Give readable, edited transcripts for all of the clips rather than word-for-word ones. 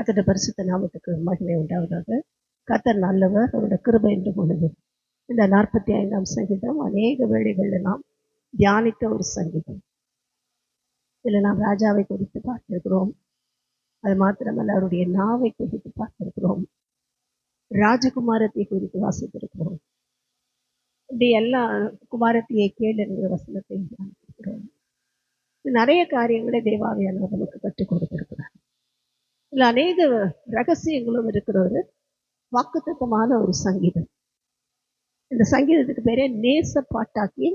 கர்த்தருடைய பரிசுத்த நாமத்துக்கு மகிமை உண்டாவதாக. கர்த்தர் நல்லவர், அவருடைய கிருபை என்று பொழுது. இந்த 45ஆம் சங்கீதம் அநேக வேளைகளில் நாம் தியானித்த ஒரு சங்கீதம். இதில் நாம் ராஜாவை குறித்து பார்த்திருக்கிறோம். அது மாத்திரமல்ல, அவருடைய நாவை குறித்து பார்த்திருக்கிறோம். ராஜகுமாரத்தை குறித்து வாசித்திருக்கிறோம். இப்படி எல்லாம் குமாரத்தியை கேள் என்கிற வசனத்தை தியானித்திருக்கிறோம். நிறைய காரியங்களை தேவாவியானவர் நமக்கு கற்றுக் கொடுத்திருக்கிறார். இதில் அநேக ரகசியங்களும் இருக்கிற ஒரு வாக்குத்தத்தமான ஒரு சங்கீதம். இந்த சங்கீதத்துக்கு பேரே நேச பாட்டாக்கி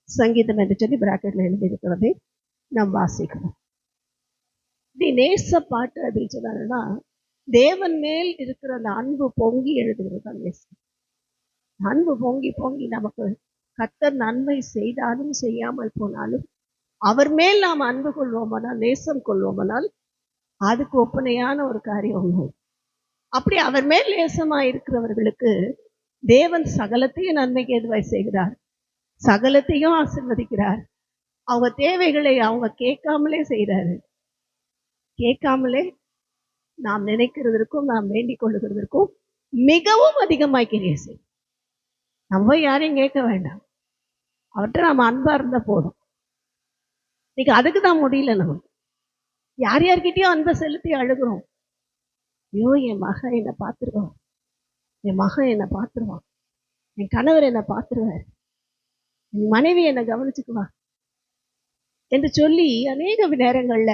சங்கீதம் என்று சொல்லி பிராக்கெட்ல எழுதியிருக்கிறதை நாம் வாசிக்கிறோம். இப்படி நேச பாட்டு அப்படின்னு சொன்னாங்கன்னா, தேவன் மேல் இருக்கிற அந்த அன்பு பொங்கி எழுதுகிறது தான் நேசம். அன்பு பொங்கி பொங்கி நமக்கு கர்த்தர் நன்மை செய்தாலும் செய்யாமல் போனாலும் அவர் மேல் நாம் அன்பு கொள்வோமானால், நேசம் கொள்வோமானால், அதுக்கு ஒப்பனையான ஒரு காரியம். அப்படி அவர் மேல் நேசமா இருக்கிறவர்களுக்கு தேவன் சகலத்தையும் நன்மைக்கு எதுவாய் செய்கிறார், சகலத்தையும் ஆசீர்வதிக்கிறார். அவங்க தேவைகளை அவங்க கேட்காமலே செய்கிறாரு. கேட்காமலே நாம் நினைக்கிறதற்கும் நாம் வேண்டிக் கொள்ளுகிறதற்கும் மிகவும் அதிகமாய் கிரியை செய்யும். நம்ம யாரையும் கேட்க வேண்டாம், அவர்கிட்ட நம்ம அன்பா இருந்தா போதும். இன்னைக்கு அதுக்கு தான் முடியல. நம்ம யார் யார்கிட்டயும் அன்பை செலுத்தி அழுகிறோம். ஐயோ, என் மகன் என்னை பார்த்துருவான், என் மகன் என்னை பார்த்துருவான், என் கணவர் என்னை பார்த்துருவார், என் மனைவி என்னை கவனிச்சுக்குவா என்று சொல்லி அநேக நேரங்கள்ல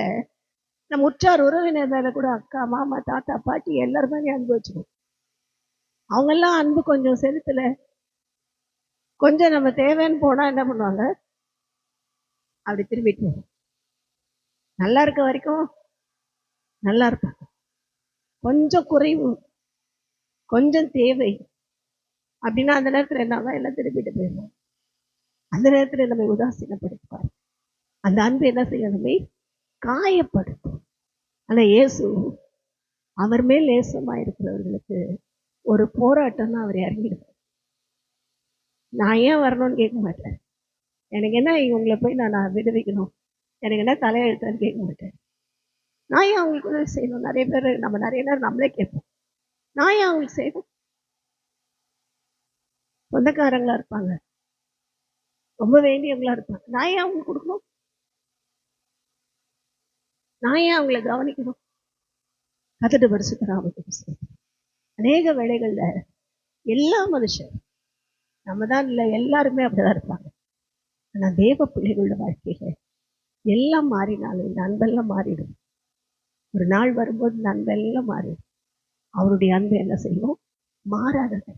நம்ம உற்றார் உறவினர் மேல கூட அக்கா, மாமா, தாத்தா, பாட்டி எல்லாருமே அனுபவிச்சுக்கோம். அவங்கெல்லாம் அன்பு கொஞ்சம் செலுத்தல, கொஞ்சம் நம்ம தேவைன்னு போனா என்ன பண்ணுவாங்க, அப்படி திரும்பிட்டு நல்லா இருக்க வரைக்கும் நல்லா இருப்பாங்க. கொஞ்சம் குறைவு, கொஞ்சம் தேவை அப்படின்னா அந்த நேரத்தில் என்ன எல்லாம் திரும்பிட்டு போயிடும். அந்த நேரத்தில் நம்ம உதாசீனப்படுத்துவார். அந்த அன்பு என்ன செய்யும், நம்மை காயப்படுத்தும். ஆனா இயேசு அவர் மேல் நேசமா இருக்கிறவர்களுக்கு ஒரு போராட்டம் தான். அவர் இறங்கிடுவார். நான் ஏன் வரணும்னு கேட்க மாட்டேன். எனக்கு என்ன இவங்களை போய் நான் விடுவிக்கணும், எனக்கு என்ன தலையெழுத்தான்னு கேட்க மாட்டேன். நான் ஏன் அவங்களுக்கு உதவி செய்யணும். நிறைய பேர் நம்ம நிறைய நேரம் நம்மளே கேட்போம், நான் ஏன் அவங்களுக்கு செய்யணும். சொந்தக்காரங்களா இருப்பாங்க, ரொம்ப வேண்டியவங்களா இருப்பாங்க, நான் ஏன் அவங்களுக்கு கொடுக்கணும், நான் ஏன் அவங்கள கவனிக்கணும். கர்த்தருடைய பரிசுத்த நாமத்துக்கு அநேக வேளைகள்ல எல்லா மனுஷன் நம்ம தான் இல்லை, எல்லாருமே அப்படிதான் இருப்பாங்க. ஆனா தேவ பிள்ளைகளோட வாழ்க்கையில எல்லாம் மாறினாலும் இந்த அன்பெல்லாம் மாறிடும். ஒரு நாள் வரும்போது இந்த அன்பெல்லாம் மாறிடும். அவருடைய அன்பு என்ன செய்யும், மாறாதது.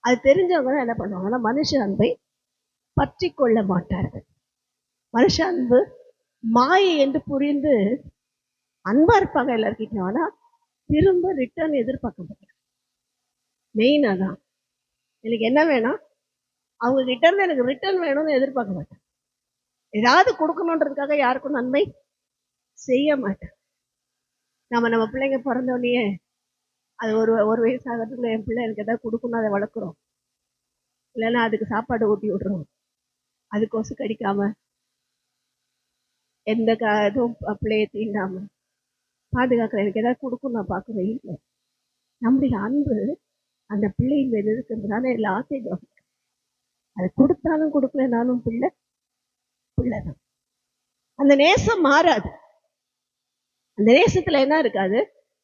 அது தெரிஞ்சவங்க தான் என்ன பண்ணுவாங்கன்னா, மனுஷ அன்பை பற்றி கொள்ள மாட்டார்கள். மனுஷ அன்பு மாயை என்று புரிந்து அன்பா இருப்பாங்க எல்லாருக்கிட்டையும். ஆனா திரும்ப ரிட்டர்ன் எதிர்பார்க்க மாட்டாங்க. மெயினா தான் எனக்கு என்ன வேணும், அவங்க கிட்ட இருந்து எனக்கு ரிட்டர்ன் வேணும்னு எதிர்பார்க்க மாட்டேன். ஏதாவது கொடுக்கணுன்றதுக்காக யாருக்கும் நன்மை செய்ய மாட்டேன். நம்ம பிள்ளைங்க பிறந்தோடனே அது ஒரு வயசு ஆகிறதுக்குள்ள என் பிள்ளை எனக்கு எதாவது கொடுக்கணும், அதை வளர்க்குறோம். இல்லைன்னா அதுக்கு சாப்பாடு ஊட்டி விடுறோம். அதுக்கோசம் கடிக்காம எந்த இதுவும் பிள்ளையை தீண்டாம பாதுகாக்கிறேன். எனக்கு ஏதாவது கொடுக்கணும் நான் பார்க்குறேன். இல்லை, நம்முடைய அன்பு அந்த பிள்ளையின் மேல் இருக்கிறதுனால எல்லாத்தையும் கவனிக்கும். அது கொடுத்தாலும் கொடுக்கலனாலும் பிள்ளைதான். அந்த நேசம் மாறாது. அந்த நேசத்துல என்ன இருக்காது,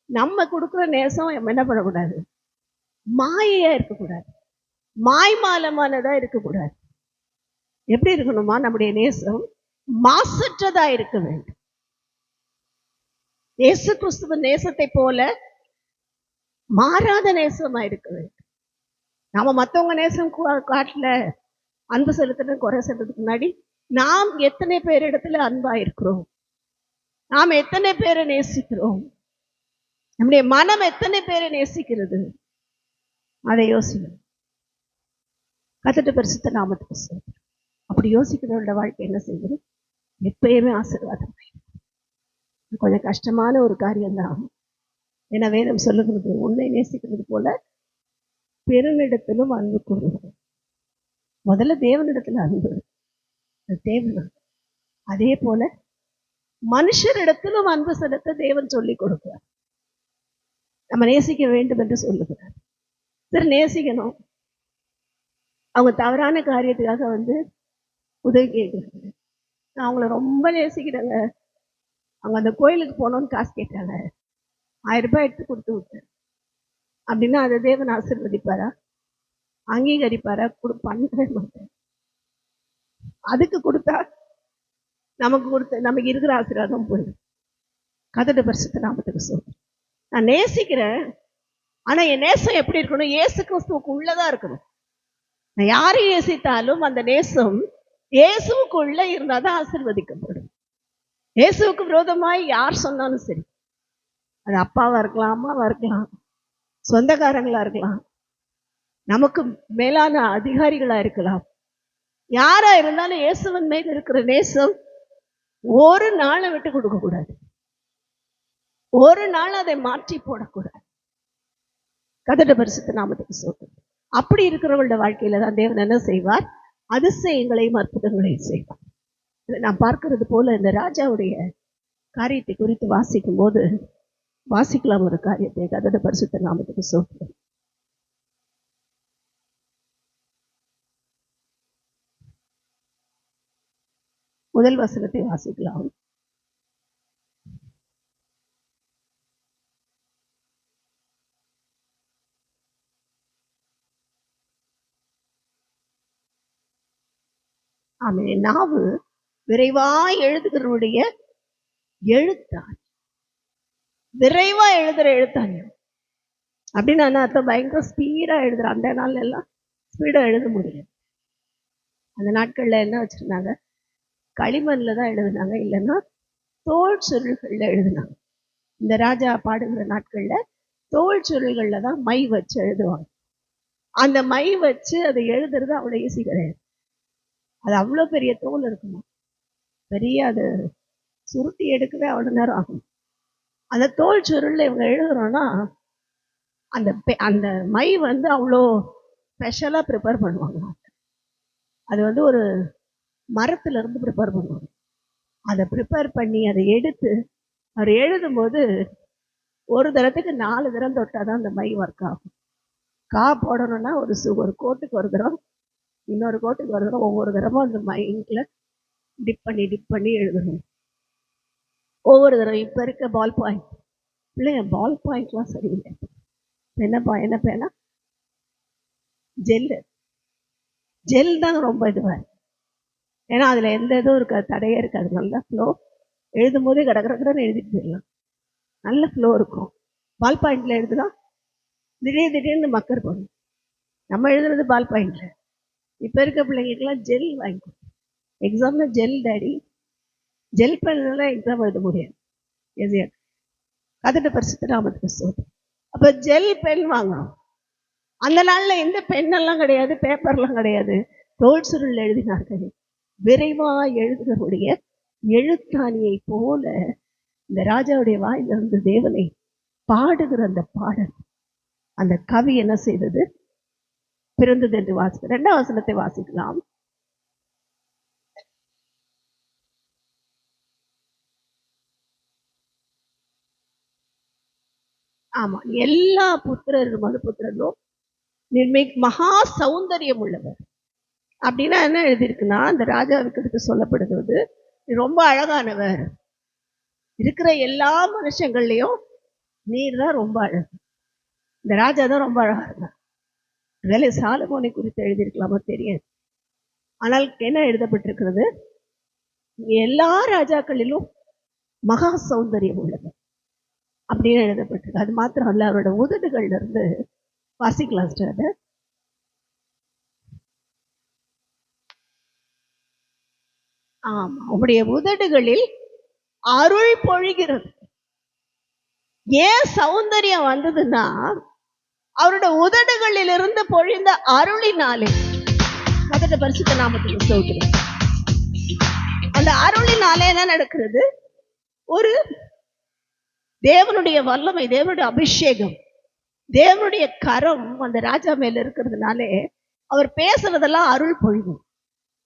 நம்ம கொடுக்குற நேசம் என்ன பண்ணக்கூடாது, மாயையா இருக்கக்கூடாது, மாய்மாலமானதா இருக்கக்கூடாது. எப்படி இருக்கணுமா, நம்முடைய நேசம் மாசற்றதா இருக்க வேண்டும். இயேசு கிறிஸ்துவின் நேசத்தை போல மாறாத நேசமா இருக்க வேண்டும். நாம மற்றவங்க நேசம் காட்டுல அன்பு செலுத்துறது குறை செலுத்துறதுக்கு முன்னாடி நாம் எத்தனை பேர் இடத்துல அன்பா இருக்கிறோம், நாம் எத்தனை பேரை நேசிக்கிறோம், நம்முடைய மனம் எத்தனை பேரை நேசிக்கிறது, அதை யோசிக்கணும். கர்த்தருடைய பரிசுத்த நாமத்துக்கு அப்படி யோசிக்கிறவங்களோட வாழ்க்கை என்ன செய்யுது, எப்பயுமே ஆசீர்வாதம். கொஞ்சம் கஷ்டமான ஒரு காரியம்தான். ஏன்னா வேதம் சொல்லுகிறது, உன்னை நேசிக்கிறது போல பிறனிடத்திலும் அன்பு கூறுவது. முதல்ல தேவனிடத்துல அன்பு, தேவன் அதே போல மனுஷரிடத்திலும் அன்பு செலுத்த தேவன் சொல்லி கொடுக்கிறார். நம்ம நேசிக்க வேண்டும் என்று சொல்லுகிறார். சரி, நேசிக்கணும். அவங்க தவறான காரியத்துக்காக உதவி கேட்குறாங்க. நான் அவங்கள ரொம்ப நேசிக்கிறேங்க. அவங்க அந்த கோயிலுக்கு போகணும்னு காசு கேட்டாங்க, 1000 ரூபாய் எடுத்து கொடுத்து விட்டேன் அப்படின்னா அதை தேவன் ஆசீர்வதிப்பாரா? அங்கீகரிப்பாரா? பண்ணவே மாட்டேன். அதுக்கு கொடுத்தா நமக்கு இருக்கிற ஆசீர்வாதம் போயிடும். கர்த்தருடைய பரிசுத்த நாமத்துக்கு சொல்றேன். நான் நேசிக்கிறேன், ஆனா என் நேசம் எப்படி இருக்கணும்? இயேசு கிறிஸ்துவுக்கு உள்ளதா இருக்கணும். நான் யாரை நேசித்தாலும் அந்த நேசம் இயேசுவுக்குள்ள இருந்தாதான் ஆசீர்வதிக்கப்படும். இயேசுவுக்கு விரோதமாய் யார் சொன்னாலும் சரி, அது அப்பாவா இருக்கலாம், அம்மாவா இருக்கலாம், சொந்தக்காரங்களா இருக்கலாம், நமக்கு மேலான அதிகாரிகளா இருக்கலாம், யாரா இருந்தாலும் இயேசுவின் மேல் இருக்கிற நேசம் ஒரு நாளை விட்டு கொடுக்க கூடாது. ஒரு நாள் அதை மாற்றி போடக்கூடாது. கர்த்தருடைய பரிசுத்த நாமத்துக்கு சொல்றேன். அப்படி இருக்கிறவங்களோட வாழ்க்கையில தான் தேவன் என்ன செய்வார்? அதிசயங்களையும் அற்புதங்களையும் செய்வார். நான் பார்க்கிறது போல இந்த ராஜாவுடைய காரியத்தை குறித்து வாசிக்கும் போது வாசிக்கலாம் ஒரு காரியத்தை. கர்த்தருடைய பரிசுத்த நாமத்துக்கு சொல்றேன். முதல் வசனத்தை வாசிக்கலாம். ஆமென். நாவு விரைவாய் எழுதுகிறவருடைய எழுத்தான். விரைவா எழுதுற எழுத்தானியம் அப்படின்னு அர்த்தம். பயங்கர ஸ்பீடா எழுதுற. அந்த நாள்ல எல்லாம் ஸ்பீடா எழுத முடியும். அந்த நாட்கள்ல என்ன வச்சிருந்தாங்க? களிமண்ல தான் எழுதுனாங்க, இல்லைன்னா தோல் சுருள்கள்ல எழுதுனாங்க. இந்த ராஜா பாடுகிற நாட்கள்ல தோல் சுருள்கள்ல தான் மை வச்சு எழுதுவாங்க. அந்த மை வச்சு அதை எழுதுறது அவ்வளவு ஈஸி கிடையாது. அது அவ்வளோ பெரிய தோல் இருக்குமா, பெரிய அது சுருட்டி எடுக்கவே அவ்வளோ நேரம் ஆகும். அந்த தோல் சுருள்ல இவங்க எழுதுறோம்னா அந்த மை அவ்வளோ ஸ்பெஷலா ப்ரிப்பேர் பண்ணுவாங்க. அது ஒரு மரத்துல இருந்து ப்ரிப்பேர் பண்ணுவாங்க. அதை ப்ரிப்பேர் பண்ணி அதை எடுத்து அவர் எழுதும் போது ஒரு தரத்துக்கு 4 தரம் தொட்டாதான் அந்த மை ஒர்க் ஆகும். கா போடணும்னா ஒரு கோட்டுக்கு ஒரு தரம், இன்னொரு கோட்டுக்கு ஒரு தரம், ஒவ்வொரு தரமும் அந்த மைண்ட்ல டிப் பண்ணி எழுதணும். ஒவ்வொரு தரம் இப்ப இருக்க பால் பாயிண்ட் பிள்ளைங்க பால் பாயிண்ட்லாம் சரியில்லை. என்ன பேனா? ஜெல் தான் ரொம்ப இதுவா. ஏன்னா அதுல எந்த இதுவும் இருக்காது, தடையே இருக்காது. நல்லா ஃப்ளோ, எழுதும் போதே கடற்கடன்னு எழுதிட்டு போயிடலாம். நல்ல ஃப்ளோ இருக்கும். பால் பாயிண்ட்ல எழுதுனா திடீர்னு மக்கர் பண்ணும். நம்ம எழுதுறது பால் பாயிண்ட்ல. இப்ப இருக்க பிள்ளைங்களுக்கெல்லாம் ஜெல் வாங்கிக்கும். எக்ஸாம்ல ஜெல் டாடி, ஜெல் பென்லாம் எக்ஸாம் எழுத முடியாது. கர்த்தருடைய பரிசுத்த நாமத்துக்கு ஸ்தோத்திரம். அப்ப ஜெல் பென் வாங்கணும். அந்த நாள்ல எந்த பெண்ணெல்லாம் கிடையாது, பேப்பர்லாம் கிடையாது, தோல் சுருள் எழுதினார்கள். விரைவா எழுதுகிறவருடைய எழுத்தாணியை போல இந்த ராஜாவுடைய வாயிலிருந்து தேவனை பாடுகிற அந்த பாடல், அந்த கவி என்ன செய்தது? பிறந்தது என்று வாசிக்க. 2ஆம் வசனத்தை வாசிக்கலாம். ஆமா, எல்லா புத்திரரும் மனுபுத்திரரும் மகா சௌந்தரியம் உள்ளவர் அப்படின்னா என்ன எழுதியிருக்குன்னா, அந்த ராஜாவுக்கு எடுத்து சொல்லப்படுகிறது, ரொம்ப அழகானவர், இருக்கிற எல்லா மனுஷங்கள்லயும் நீர் தான் ரொம்ப அழகு. இந்த ராஜா தான் ரொம்ப அழகா இருந்தார். வேலை சாலமோனை குறித்து எழுதியிருக்கலாமா தெரியாது. ஆனால் என்ன எழுதப்பட்டிருக்கிறது? எல்லா ராஜாக்களிலும் மகா சௌந்தரியம் உள்ளது அப்படின்னு எழுதப்பட்டிருக்கு. அது மாத்திரம் அல்ல, அவரோட உதடுகள்ல இருந்து வாசிக்கலாம் ஸ்டார். ஆமா, அவருடைய உதடுகளில் அருள் பொழிகிறது. ஏன் சௌந்தரியம் வந்ததுன்னா, அவரோட உதடுகளில் இருந்து பொழிந்த அருளினாலே. கர்த்தருடைய பரிசுத்த நாமத்துக்கு ஸ்தோத்திரம். அந்த அருளினாலே என்ன நடக்கிறது? ஒரு தேவனுடைய வல்லமை, தேவனுடைய அபிஷேகம், தேவனுடைய கரம் அந்த ராஜா மேல இருக்கிறதுனாலே அவர் பேசுறதெல்லாம் அருள் பொழிவும்.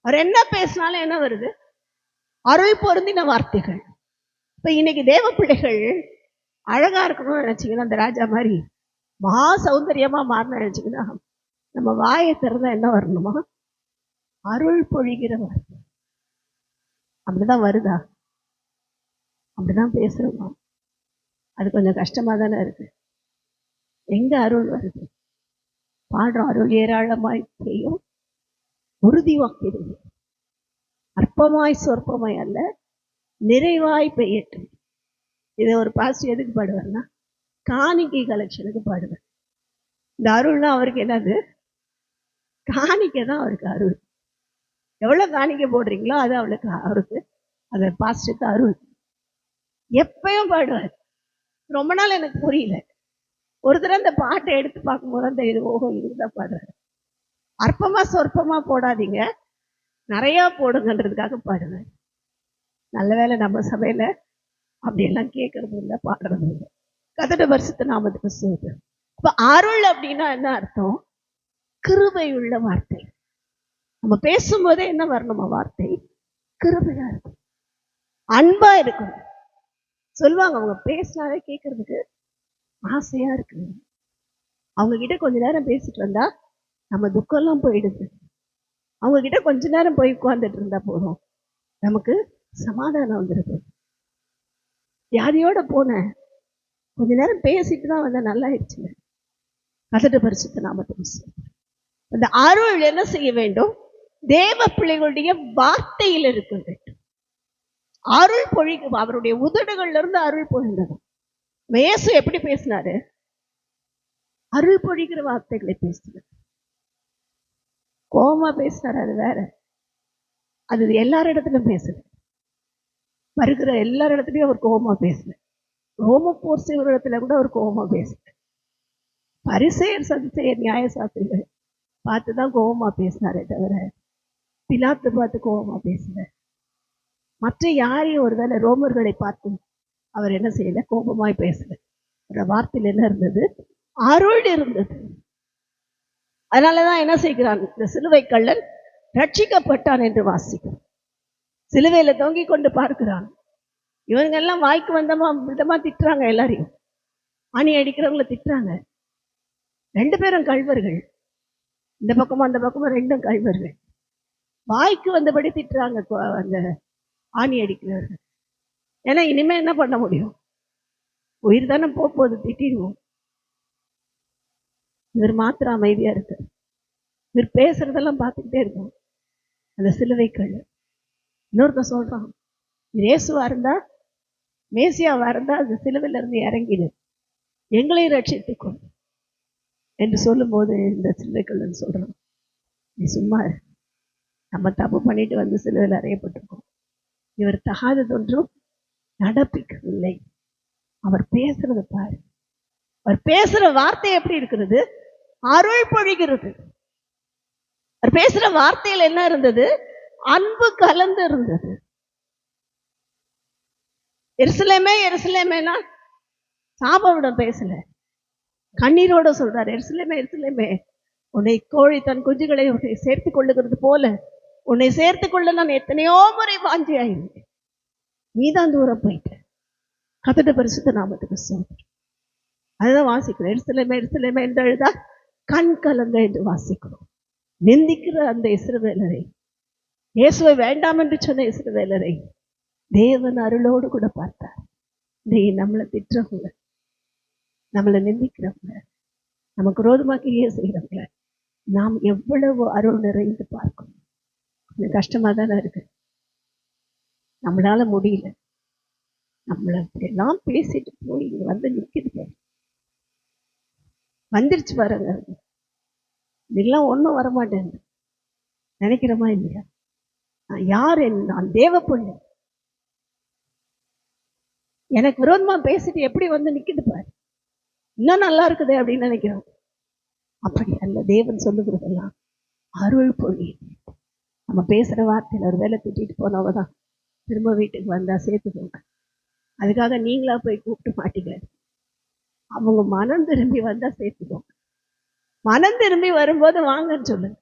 அவர் என்ன பேசினாலும் என்ன வருது? அருள் பொருந்தின வார்த்தைகள். இப்ப இன்னைக்கு தேவ பிள்ளைகள் அழகா இருக்கணும்னு நினைச்சீங்கன்னா, அந்த ராஜா மாதிரி மகா சௌந்தரியமா மாறணும்னு நினைச்சீங்கன்னா, நம்ம வாயை திறந்தா என்ன வரணுமா? அருள் பொழிகிற வார்த்தை. அப்படிதான் வருதா? அப்படிதான் பேசுறோமா? அது கொஞ்சம் கஷ்டமா தானே இருக்கு. எங்க அருள் வருது? பாடுறோம், அருள் ஏராளமாய் பெய்யும், உறுதி வாக்கிடுது, அற்பமாய் சொற்பமாய் அல்ல, நிறைவாய் பெய்யட்டும். இதை ஒரு பாஸ்டர் எதுக்கு பாடுவார்னா, காணிக்கை கலெக்ஷனுக்கு பாடுவார். இந்த அருள்னா அவருக்கு என்னது? காணிக்கை தான் அவருக்கு அருள். எவ்வளவு காணிக்கை போடுறீங்களோ அது அவருக்கு அந்த பாஸ்டருக்கு அருள். எப்பயும் பாடுவார். ரொம்ப நாள் எனக்கு புரியல. ஒரு தடவை அந்த பாட்டை எடுத்து பார்க்கும்போது தான் தெரியுது, ஓஹோ இதுதான் பாடுறாரு. அற்பமா சொற்பமா போடாதீங்க, நிறைய போடுங்கன்றதுக்காக பாடுவேன். நல்ல வேளை நம்ம சபையில அப்படியெல்லாம் கேட்கறது இல்லை, பாடுறது இல்லை. கர்த்தருடைய பரிசுத்த நாமத்துக்கு ஸ்தோத்திரம். இப்ப அருள் அப்படின்னா என்ன அர்த்தம்? கிருபை உள்ள வார்த்தை. நம்ம பேசும்போதே என்ன வரணுமா? வார்த்தை கிருபையா இருக்கும், அன்பா இருக்கும். சொல்லுவாங்க, அவங்க பேசினாலே கேட்கறதுக்கு ஆசையா இருக்கு. அவங்க கிட்ட கொஞ்ச நேரம் பேசிட்டு வந்தா நம்ம துக்கம்லாம் போயிடுது. அவங்க கிட்ட கொஞ்ச நேரம் போய் உட்கார்ந்துட்டு இருந்தா போதும், நமக்கு சமாதானம் வந்துடுது. வியாதியோட போனேன், கொஞ்ச நேரம் பேசிட்டு தான் வந்தேன், நல்லா ஆயிடுச்சுங்க. கர்த்தருடைய பரிசுத்த நாமத்துக்கு ஸ்தோத்திரம். அந்த அருள் என்ன செய்ய வேண்டும்? தேவ பிள்ளைகளுடைய வார்த்தையில் இருக்க வேண்டும். அருள் பொழிக்கும், அவருடைய உதடுகள்ல இருந்து அருள் பொழிந்தது. இயேசு எப்படி பேசினாரு? அருள் பொழிகிற வார்த்தைகளை பேசினார். கோபமா பேசினார், அது வேற. அது எல்லாரிடத்திலும் பேசுது. வருகிற எல்லாரிடத்துலயும் அவர் கோபமா பேசல. ரோம போர் செய்வரிடத்துல கூட அவர் கோபமா பேசல. பரிசேயர் சதுசேயர் நியாயசாஸ்திரிகள் பார்த்துதான் கோபமா பேசினாரே தவிர பிலாத்து பார்த்து கோபமா பேசல. மற்ற யாரையும் ஒருவேளை ரோமர்களை பார்த்து அவர் என்ன செய்யல? கோபமாய் பேசல. வார்த்தையில் என்ன இருந்தது? அருள் இருந்தது. அதனாலதான் என்ன செய்கிறான்? இந்த சிலுவை கள்ளன் ரட்சிக்கப்பட்டான் என்று வாசிக்கிறான். சிலுவையில தொங்கி கொண்டு பார்க்கிறான். இவங்க எல்லாம் வாய்க்கு வந்தமா விதமா திட்டுறாங்க, எல்லாரையும் அணி அடிக்கிறவங்கள திட்டுறாங்க. 2 பேரும் கள்வர்கள், இந்த பக்கமும் அந்த பக்கமும் 2 கள்வர்கள். வாய்க்கு வந்தபடி திட்டுறாங்க அந்த ஆணி அடிக்கிறவர்கள். ஏன்னா இனிமே என்ன பண்ண முடியும்? உயிர் தானே போகுது, திட்டிடுவோம். இவர் மாத்திரம் அமைதியா இருக்கு. இவர் பேசுறதெல்லாம் பார்த்துக்கிட்டே இருக்கும் அந்த சிலுவை கள்ளன். இன்னொருத்த சொல்றான், இயேசுவா இருந்தா, மேசியாவா இருந்தா அந்த சிலுவையில இருந்து இறங்கிடு, எங்களை ரட்சித்துக்கொள் என்று சொல்லும் போது இந்த சிலுவை கள்ளன் சொல்றான், நீ சும்மா நம்ம தப்பு பண்ணிட்டு வந்து சிலுவையில் அறையப்பட்டிருக்கோம். இவர் தகாததொன்றும் நடப்பிக்கவில்லை. அவர் பேசுறது பாரு, அவர் பேசுற வார்த்தை எப்படி இருக்கிறது? அருள் பொழிகிறது. அவர் பேசுற வார்த்தையில் என்ன இருந்தது? அன்பு கலந்து இருந்தது. எருசலேமே எருசலேமேனா சாபவிடம் பேசல, கண்ணீரோட சொல்றாரு, எருசலேமே எருசலேமே, உன்னை கோழி தன் குஞ்சுகளை உன்னை சேர்த்துக் கொள்ளுகிறது போல உன்னை சேர்த்துக் கொள்ள நான் எத்தனையோ முறை வாஞ்சியாயிருந்தேன், நீதான் தூரம் போயிட்ட. கர்த்தருடைய பரிசுத்த நாமத்துக்கு ஸ்தோத்திரம். அதுதான் வாசிக்கிறோம். எருசலேமே எருசலேமே என்று எழுதா கண் கலங்க என்று வாசிக்கிறோம். நிந்திக்கிற அந்த இஸ்ரவேலரை, இயேசுவை வேண்டாம் என்று சொன்ன இஸ்ரவேலரை தேவன் அருளோடு கூட பார்த்தார். நீ நம்மளை திட்டுறவங்க, நம்மளை நிந்திக்கிறவங்க, நமக்கு ரோதமா கிரியை செய்யறவங்க நாம் எவ்வளவு அருள் நிறைந்து பார்க்கணும். கொஞ்சம் கஷ்டமா தானே இருக்கு. நம்மளால முடியல. நம்மளை எல்லாம் பேசிட்டு போய் இங்க வந்து நிற்கிறது வந்துருச்சு பாருங்க. இதெல்லாம் ஒன்றும் வரமாட்டேன் நினைக்கிறோமா இல்லையா? நான் யார்? நான் தேவ பொண்ணு, எனக்கு விரோதமா பேசிட்டு எப்படி வந்து நிக்கிது பாரு, இன்னும் நல்லா இருக்குது அப்படின்னு நினைக்கிறோம். அப்படி அல்ல. தேவன் சொல்லுகிறதெல்லாம் அருள் பொழி. நம்ம பேசுற வார்த்தையில் ஒரு வேலை திட்டிட்டு போனவதான் திரும்ப வீட்டுக்கு வந்தா சேர்த்துக்கோங்க. அதுக்காக நீங்களா போய் கூப்பிட்டு மாட்டீங்க. அவங்க மனம் திரும்பி வந்தா சேர்த்துக்கோங்க. மனம் திரும்பி வரும்போது வாங்கன்னு சொல்லுங்க.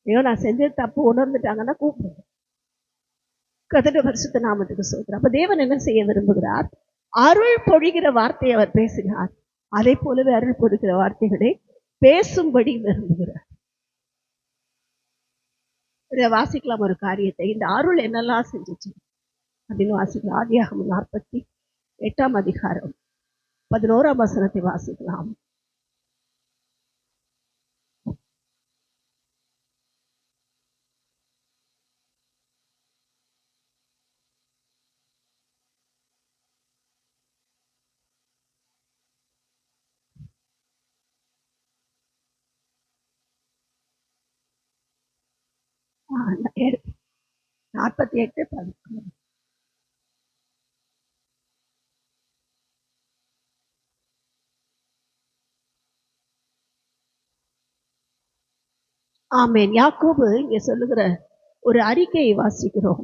ஐயோ நான் செஞ்சது தப்பு உணர்ந்துட்டாங்கன்னா கூப்பிடுங்க. கர்த்தருடைய பரிசுத்த நாமத்துக்கு ஸ்தோத்திரம். அப்ப தேவன் என்ன செய்ய விரும்புகிறார்? அருள் பொழிகிற வார்த்தையை அவர் பேசினார். அதை போலவே அருள் பொழிகிற வார்த்தைகளை பேசும்படி விரும்புகிறார். வாசிக்கலாம் ஒரு காரியத்தை. இந்த அருள் என்னெல்லாம் செஞ்சிச்சு அப்படின்னு வாசிக்கலாம். ஆதியாகமம் 48ஆம் அதிகாரம் 11ஆம் வசனத்தை வாசிக்கலாம். ஆமென். யாக்கோபு இங்க சொல்லுகிற ஒரு அறிக்கையை வாசிக்கிறோம்.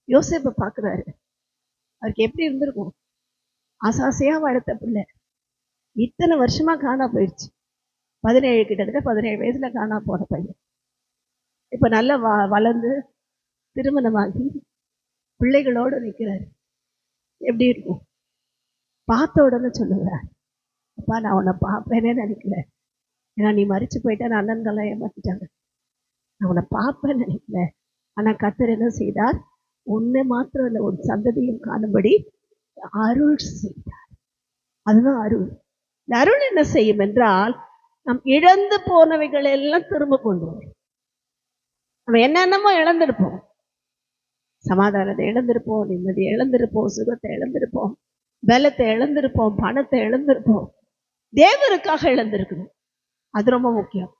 யோசேப்பை பார்க்கிறாரு. அவருக்கு எப்படி இருந்திருக்கும்? ஆசாசையா வளர்த்த பிள்ளை இத்தனை வருஷமா காணா போயிடுச்சு. 17 கிட்டத்தட்ட 17 வயசுல காணா போன பையன் இப்ப நல்லா வளர்ந்து திருமணமாகி பிள்ளைகளோடு நிற்கிறாரு. எப்படி இருக்கும்? பார்த்த உடனே சொல்லுவேன், அப்பா நான் உன்னை பார்ப்பேனே நினைக்கல. ஏன்னா நீ மறிச்சு போயிட்டா அண்ணன்கள்லாம் ஏமாத்திட்டாங்க. நான் உன்னை பார்ப்பேன்னு நினைக்கல. ஆனா கர்த்தர் என்ன செய்தார்? ஒண்ணு மாத்திரம் இல்லை, ஒரு சந்ததியும் காணும்படி அருள் செய்தார். அதுதான் அருள். இந்த அருள் என்ன செய்யும் என்றால், நம் இழந்து போனவைகளை எல்லாம் திரும்ப கொண்டு வரும். நம்ம என்னென்னமோ இழந்திருப்போம். சமாதானத்தை இழந்திருப்போம், நிம்மதியை இழந்திருப்போம், சுகத்தை இழந்திருப்போம், பலத்தை இழந்திருப்போம், பணத்தை இழந்திருப்போம். தேவனுக்காக இழந்திருக்கணும். அது ரொம்ப முக்கியம்.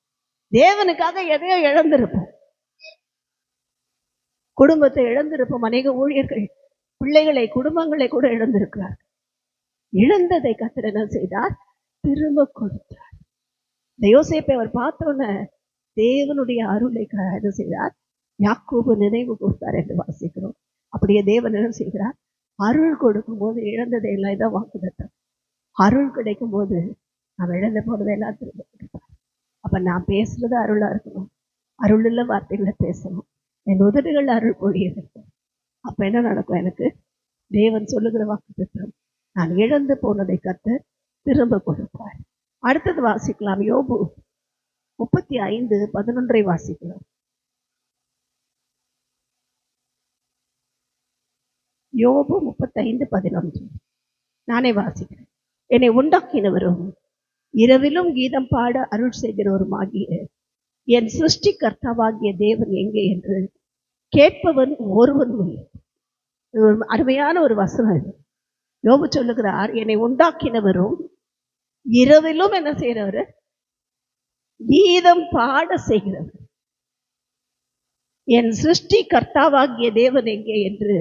தேவனுக்காக எதையோ இழந்திருப்போம். குடும்பத்தை இழந்திருப்போம். அநேக ஊழியர்கள் பிள்ளைகளை, குடும்பங்களை கூட இழந்திருக்கிறார். இழந்ததை கர்த்தர் என்ன செய்தார்? திரும்ப கொடுத்தார். இந்த யோசேப்பை அவர் பார்த்தோன்னே தேவனுடைய அருளை என்ன செய்தார்? யாக்கோபு நினைவு கொடுத்தார் என்று வாசிக்கிறோம். அப்படியே தேவன் என்ன செய்கிறார்? அருள் கொடுக்கும் போது இழந்ததை எல்லாம் இதான் வாக்குத்தத்தம். அருள் கிடைக்கும் போது நாம் இழந்த போனதை எல்லாம் திரும்ப கொடுப்பார். அப்ப நான் பேசுறது அருளா இருக்கணும். அருளுள்ள வார்த்தைகளை பேசணும். என் உதடுகள் அருள் பொழிய இருக்கும். அப்ப என்ன நடக்கும்? எனக்கு தேவன் சொல்லுகிற வாக்குத்தத்தம், நான் இழந்து போனதை கர்த்தர் திரும்ப கொடுப்பார். அடுத்தது வாசிக்கலாம். யோபு 35:11 வாசிக்கலாம். யோபு 35:11 நானே வாசிக்கிறேன். என்னை உண்டாக்கினவரும் இரவிலும் கீதம் பாட அருள் செய்கிறவருமாகிய என் சிருஷ்டி கர்த்தாவாகிய தேவன் எங்கே என்று கேட்பவன் ஒருவனும் இல்லை. ஒரு அருமையான ஒரு வசனம் இது. யோபு சொல்லுகிறார், என்னை உண்டாக்கினவரும் இரவிலும் என்ன செய்கிறவர்? கீதம் பாட செய்கிறவர். என் சிருஷ்டி கர்த்தாவாகிய தேவன் எங்கே என்று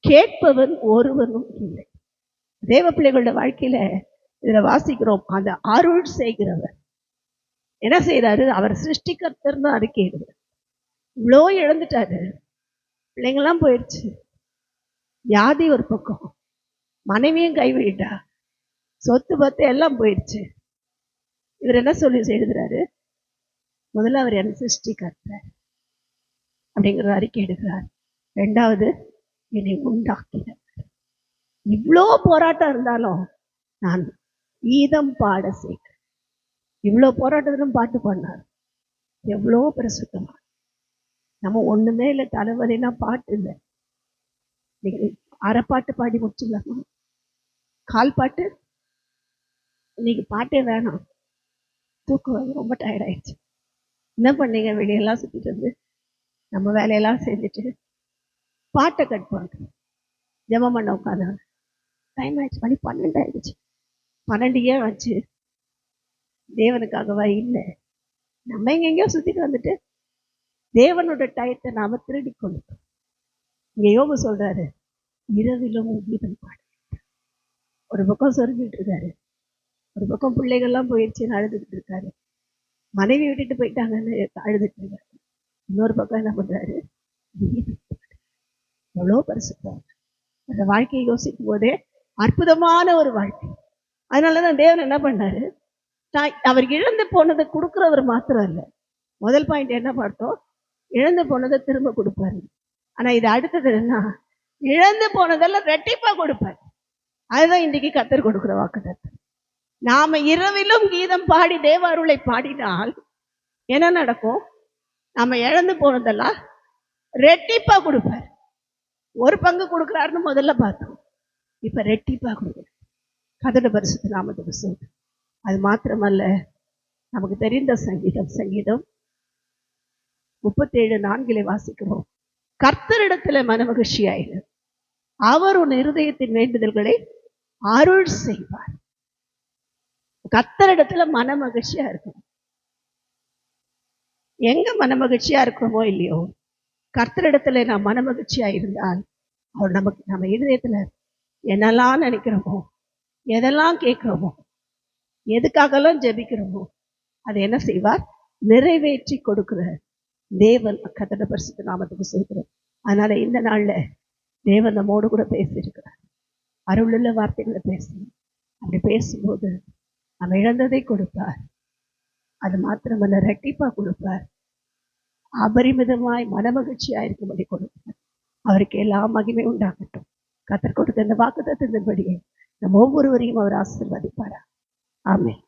கேட்பவன் ஒருவனும் இல்லை. தேவ பிள்ளைகளோட வாழ்க்கையில இதுல வாசிக்கிறோம், அந்த அருள் செய்கிறவர் என்ன செய்யறாரு? அவர் சிருஷ்டிகர்த்தர்னு அறிக்கையிடுவார். இவ்வளோ இழந்துட்டாரு. பிள்ளைங்கெல்லாம் போயிடுச்சு, வியாதி ஒரு பக்கம், மனைவியும் கைவிட்டா, சொத்து பத்து எல்லாம் போயிடுச்சு. இவர் என்ன சொல்லி எழுதுறாரு? முதல்ல அவர் என் சிருஷ்டிகர்த்தர் அப்படிங்கிற அறிக்கை எடுக்கிறார். ரெண்டாவது, என்னை உண்டாக்கினவர். இவ்வளோ போராட்டம் இருந்தாலும் நான் கீதம் பாட செய்கிறேன். இவ்வளோ போராட்டத்திலும் பாட்டு பாடினார். எவ்வளோ பிரசுத்தமா. நம்ம ஒண்ணுமே இல்லை, தலைவலினா பாட்டு இல்லை. இன்னைக்கு அரைப்பாட்டு பாடி முடிச்சுக்கலாமா? கால் பாட்டு, இன்னைக்கு பாட்டே வேணாம், தூக்கம் ரொம்ப டயர்ட் ஆயிடுச்சு. என்ன பண்ணீங்க? வெளியெல்லாம் சுத்திட்டு வந்து நம்ம வேலையெல்லாம் செஞ்சுட்டு பாட்டை கட் பண்ணுறோம். ஜெபம் பண்ண உட்காந்தாங்க. டைம் ஆயிடுச்சு, மணி 12 ஆயிடுச்சு. 12 வச்சு தேவனுக்காகவா? இல்லை. நம்ம எங்கெங்கயோ சுத்திட்டு வந்துட்டு தேவனோட டயத்தை நாம திருடி கொண்டோம். இங்க யோபு சொல்றாரு, இரவிலும் கீதம் பாடு. ஒரு பக்கம் சொருகிட்டு இருக்காரு, ஒரு பக்கம் பிள்ளைகள்லாம் போயிடுச்சுன்னு அழுதுகிட்டு இருக்காரு, மனைவி விட்டுட்டு போயிட்டாங்கன்னு அழுதுட்டு இருக்காரு. இன்னொரு பக்கம் என்ன பண்றாரு? எவ்வளோ பரிசுத்தம். அந்த வாழ்க்கையை யோசிக்கும் போதே அற்புதமான ஒரு வாழ்க்கை. அதனாலதான் தேவன் என்ன பண்ணாரு? அவர் இழந்து போனதை கொடுக்குறவர் மாத்திரம் இல்லை. முதல் பாயிண்ட் என்ன பார்த்தோம்? இழந்து போனதை திரும்ப கொடுப்பாரு. ஆனா இது அடுத்தது என்ன? இழந்து போனதெல்லாம் ரெட்டிப்பா கொடுப்பாரு. அதுதான் இன்னைக்கு கர்த்தர் கொடுக்கிற வாக்குத்தத்தம். நாம இரவிலும் கீதம் பாடி தேவ அருளை பாடினால் என்ன நடக்கும்? நாம இழந்து போனதெல்லாம் ரெட்டிப்பா கொடுப்பார். ஒரு பங்கு கொடுக்குறாருன்னு முதல்ல பார்த்தோம், இப்ப ரெட்டிப்பா கொடுக்குறார். கர்த்தருடைய பரிசுத்த நாமத்துக்கு ஸ்தோத்திரம். அது மாத்திரமல்ல, நமக்கு தெரிந்த சங்கீதம் 37:4 வாசிக்கிறோம். கர்த்தரிடத்துல மனமகிழ்ச்சியாயிரு, அவர் உன் இருதயத்தின் வேண்டுதல்களை அருள் செய்வார். கர்த்தரிடத்துல மனமகிழ்ச்சியா இருக்கணும். எங்க மனமகிழ்ச்சியா இருக்கிறோமோ இல்லையோ, கர்த்தரிடத்துல நான் மனமகிழ்ச்சியா இருந்தால் அவர் நம்ம இருதயத்துல என்னெல்லாம் நினைக்கிறோமோ, எதெல்லாம் கேட்கிறோமோ, எதுக்காகலாம் ஜெபிக்கிறோமோ, அதை என்ன செய்வார்? நிறைவேற்றி கொடுக்கிற தேவன். கர்த்தருடைய பரிசுத்த நாமத்துக்கு ஸ்தோத்திரம். அதனால இந்த நாள்ல தேவன் நம்மோடு கூட பேசியிருக்கிறார். அருளுள்ள வார்த்தைகளை பேசணும். அப்படி பேசும்போது நம்ம இழந்ததை கொடுப்பார். அது மாத்திரமல்ல, ரெட்டிப்பா கொடுப்பார். அபரிமிதமாய் மனமகிழ்ச்சியா இருக்கும்படி கொடுப்பார். அவருக்கு எல்லா மகிமை உண்டாகட்டும். கர்த்தர் கொடுத்த இந்த வாக்குத்தத்தத்தின்படியே நம்ம ஒவ்வொருவரையும் அவர் ஆசீர்வதிப்பாரா. ஆமென்.